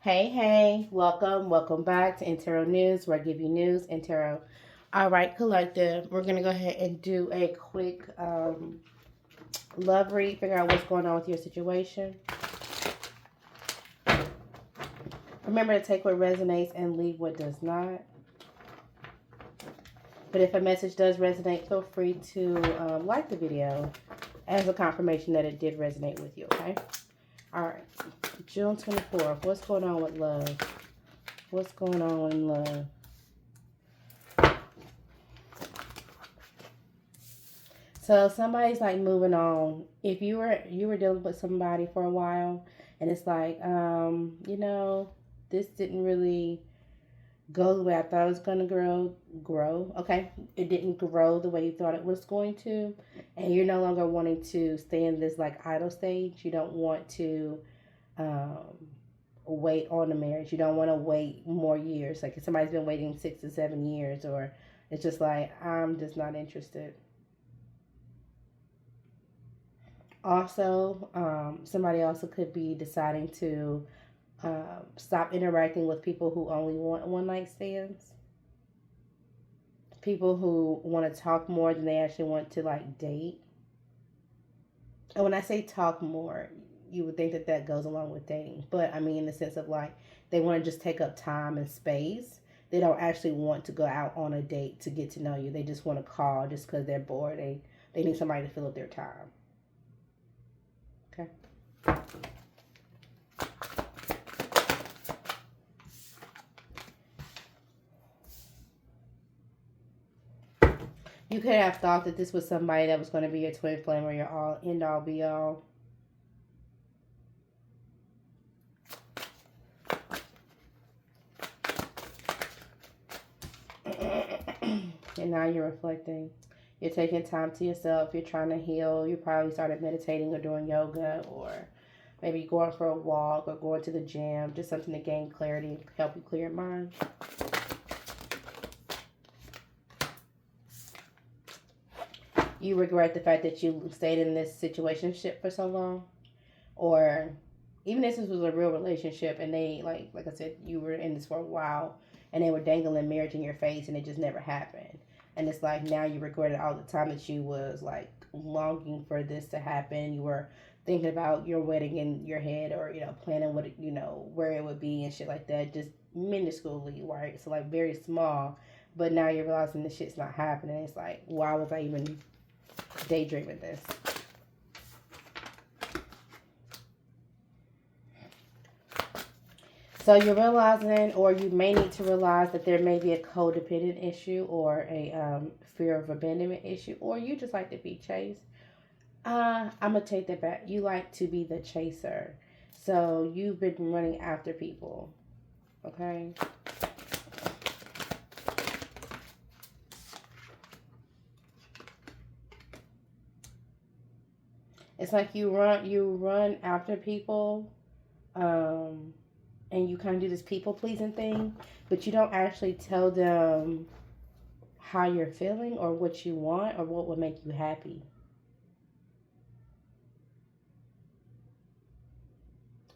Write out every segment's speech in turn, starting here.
Hey, welcome back to N.TarotNews, where I give you news and tarot. All right, collective, we're going to go ahead and do a quick love read, figure out what's going on with your situation. Remember to take what resonates and leave what does not. But if a message does resonate, feel free to like the video as a confirmation that it did resonate with you, okay? All right, June 24th, what's going on with love? What's going on in love? So somebody's like moving on. If you were dealing with somebody for a while and it's like, this didn't really go the way I thought it was gonna grow. Okay. It didn't grow the way you thought it was going to. And you're no longer wanting to stay in this like idle stage. You don't want to um wait on the marriage. You don't want to wait more years. Like if somebody's been waiting 6 to 7 years, or it's just like, I'm just not interested. Also, somebody also could be deciding to stop interacting with people who only want one night stands. People who want to talk more than they actually want to like date. And when I say talk more, you would think that that goes along with dating. But I mean, in the sense of like, they want to just take up time and space. They don't actually want to go out on a date to get to know you. They just want to call just because they're bored. They need somebody to fill up their time. Okay. You could have thought that this was somebody that was going to be your twin flame or your all end all be all. And now you're reflecting. You're taking time to yourself. You're trying to heal. You probably started meditating or doing yoga, or maybe going for a walk or going to the gym. Just something to gain clarity, help you clear your mind. You regret the fact that you stayed in this situationship for so long, or even if this was a real relationship and they like I said, you were in this for a while and they were dangling marriage in your face and it just never happened. And it's like now you regret it all the time that you was like longing for this to happen. You were thinking about your wedding in your head, or planning what where it would be and shit like that, just minusculely, right? So like very small, but now you're realizing this shit's not happening. It's like, why was I even daydreaming this? So you're realizing, or you may need to realize, that there may be a codependent issue or a fear of abandonment issue, or you just like to be chased. I'm gonna take that back. You like to be the chaser, so you've been running after people. Okay. It's like you run after people, um, and you kind of do this people pleasing thing, but you don't actually tell them how you're feeling or what you want or what would make you happy.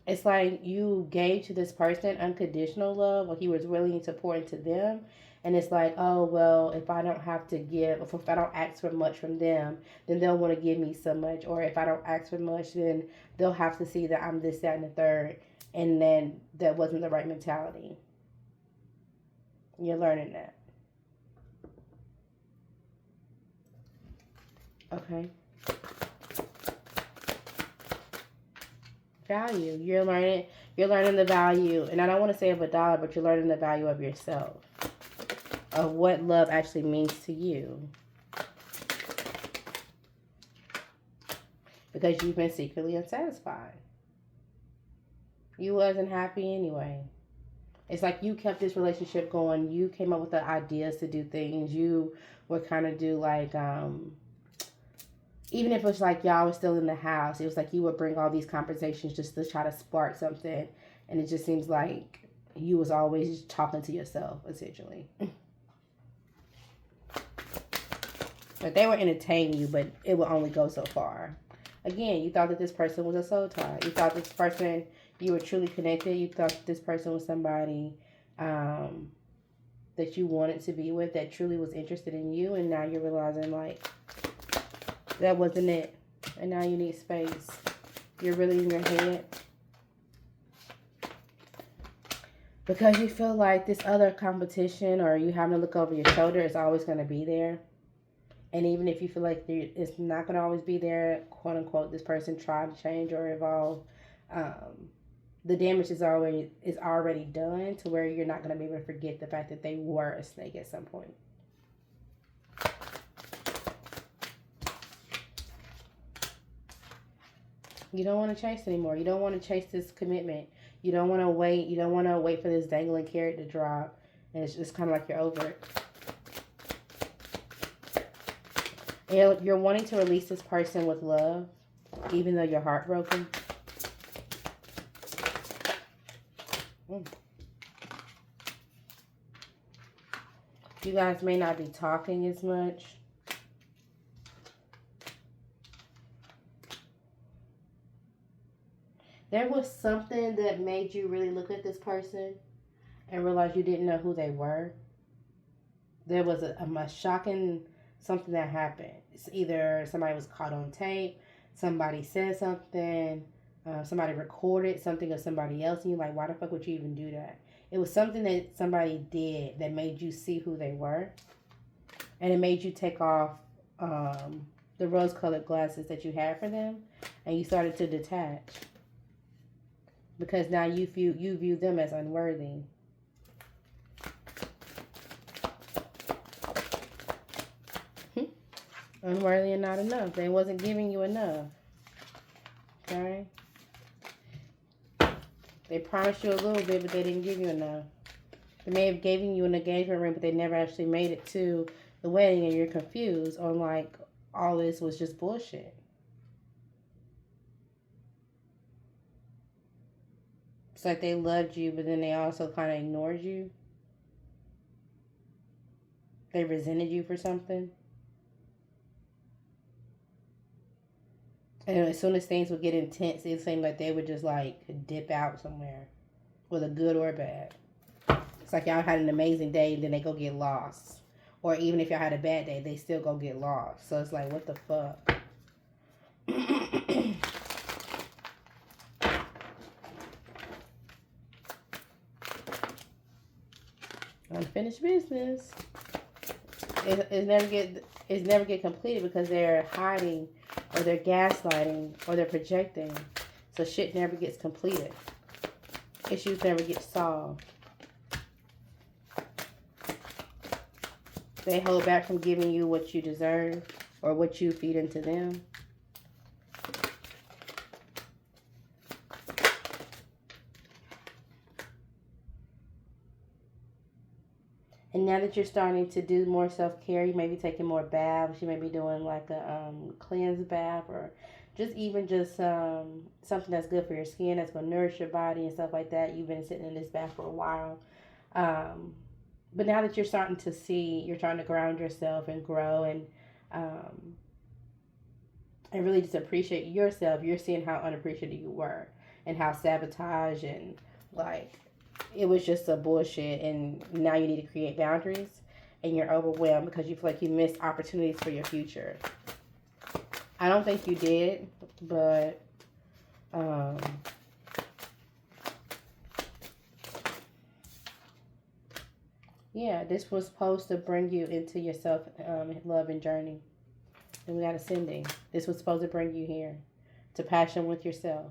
It's like you gave to this person unconditional love, or he was willing to pour into them. And it's like, oh, well, if I don't have to give, if I don't ask for much from them, then they'll want to give me so much. Or if I don't ask for much, then they'll have to see that I'm this, that, and the third. And then that wasn't the right mentality. You're learning that. Okay. Value. You're learning the value. And I don't want to say of a dollar, but you're learning the value of yourself, of what love actually means to you, because you've been secretly unsatisfied. You wasn't happy anyway. It's like you kept this relationship going. You came up with the ideas to do things. You would kind of do like, even if it was like y'all was still in the house, it was like you would bring all these conversations just to try to spark something. And it just seems like you was always talking to yourself, essentially. But they were entertaining you, but it would only go so far. Again, you thought that this person was a soul tie. You thought this person, You were truly connected. You thought this person was somebody that you wanted to be with, that truly was interested in you, and now you're realizing like that wasn't it, and now you need space. You're really in your head because you feel like this other competition or you having to look over your shoulder is always going to be there. And even if you feel like it's not going to always be there, quote unquote, this person tried to change or evolve, the damage is already done to where you're not going to be able to forget the fact that they were a snake at some point. You don't want to chase anymore. You don't want to chase this commitment. You don't want to wait. You don't want to wait for this dangling carrot to drop. And it's just kind of like you're over it. And you're wanting to release this person with love, even though you're heartbroken. You guys may not be talking as much. There was something that made you really look at this person and realize you didn't know who they were. There was a shocking something that happened. It's either somebody was caught on tape, somebody said something, somebody recorded something of somebody else, and you're like, why the fuck would you even do that? It was something that somebody did that made you see who they were, and it made you take off the rose-colored glasses that you had for them, and you started to detach. Because now you view them as unworthy. Unworthy and not enough. They wasn't giving you enough. Okay? They promised you a little bit, but they didn't give you enough. They may have given you an engagement ring, but they never actually made it to the wedding, and you're confused on like all this was just bullshit. It's like they loved you, but then they also kind of ignored you. They resented you for something. And as soon as things would get intense, it seemed like they would just like dip out somewhere, whether good or bad. It's like y'all had an amazing day, and then they go get lost. Or even if y'all had a bad day, they still go get lost. So it's like, what the fuck? Unfinished business. It never get completed because they're hiding, or they're gaslighting, or they're projecting. So shit never gets completed. Issues never get solved. They hold back from giving you what you deserve or what you feed into them. And now that you're starting to do more self-care, you may be taking more baths. You may be doing like a cleanse bath, or just something that's good for your skin, that's going to nourish your body and stuff like that. You've been sitting in this bath for a while. But now that you're starting to see, you're trying to ground yourself and grow and really just appreciate yourself. You're seeing how unappreciative you were and how sabotage and like it was just a bullshit, and now you need to create boundaries, and you're overwhelmed because you feel like you missed opportunities for your future. I don't think you did, but yeah, this was supposed to bring you into your self-love and journey. And we got ascending. This was supposed to bring you here to passion with yourself,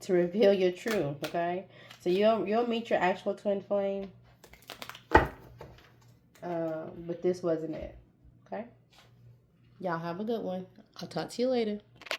to reveal your truth, okay? So you'll meet your actual twin flame, but this wasn't it, okay? Y'all have a good one. I'll talk to you later.